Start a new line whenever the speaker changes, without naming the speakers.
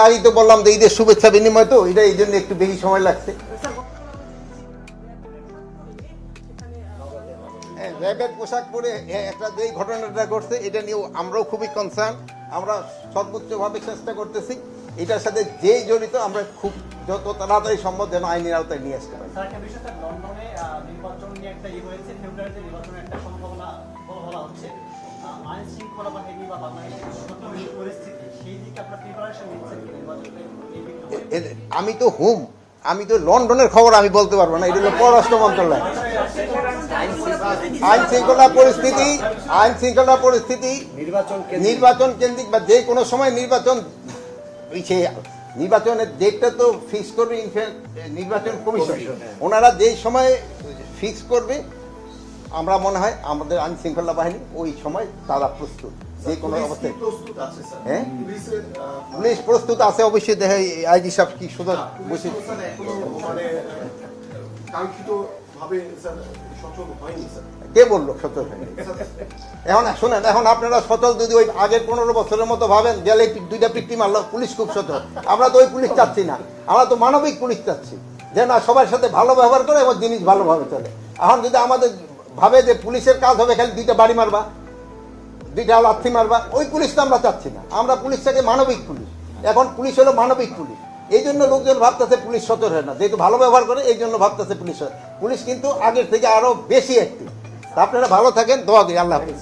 আগেই তো বললাম যে ঈদের শুভেচ্ছা বিনিময়, তো এটা এই জন্য একটু বেশি সময় লাগছে। র্যাবের পোশাক পরে একটা যে ঘটনাটা ঘটছে এটা নিয়েও আমরাও খুবই কনসার্ন। আমরা সর্বোচ্চভাবে চেষ্টা করতেছি এটার সাথে যেই জড়িত আমরা খুব যত তাড়াতাড়ি সম্ভব যেন আইনের আওতায় নিয়ে আসতে পারি। আমি তো লন্ডনের খবর আমি বলতে পারবো না, এটা হলো পররাষ্ট্র মন্ত্রণালয়। আইন শৃঙ্খলা পরিস্থিতি নির্বাচন কেন্দ্রিক বা যে কোনো সময় নির্বাচনের ডেটটা তো ফিক্স করবে নির্বাচন কমিশন। ওনারা যেই সময় ফিক্স করবে আমরা মনে হয় আমাদের আইন শৃঙ্খলা বাহিনী ওই সময় তারা প্রস্তুত যে কোনো অবস্থায়। হ্যাঁ, পুলিশ প্রস্তুত আছে অবশ্যই। দেখে আইজি সাহেব কি সুন্দর বসে কে বললো সচল হয়নি? এখন শোনেন, এখন আপনারা সচল যদি ওই আগের 15 বছরের মতো ভাবেন গেলে দুইটা পিকটি মারলো পুলিশ খুব সচল, আমরা তো ওই পুলিশ চাচ্ছি না। আমরা তো মানবিক পুলিশ চাচ্ছি যে না সবার সাথে ভালো ব্যবহার করে এবং জিনিস ভালোভাবে চলে। এখন যদি আমাদের ভাবে যে পুলিশের কাজ হবে খালি দুইটা বাড়ি মারবা, দুইটা লাথি মারবা, ওই পুলিশ তো আমরা চাচ্ছি না। আমরা পুলিশটাকে মানবিক পুলিশ, এখন পুলিশ হলো মানবিক পুলিশ। এই জন্য লোকজন ভাবতেছে পুলিশ সচল হয় না, যেহেতু ভালো ব্যবহার করে এই জন্য ভাবতেছে পুলিশ হয়। পুলিশ কিন্তু আগের থেকে আরো বেশি অ্যাক্টিভ। আপনারা ভালো থাকেন, দোয়া দিই। আল্লাহ হাফেজ।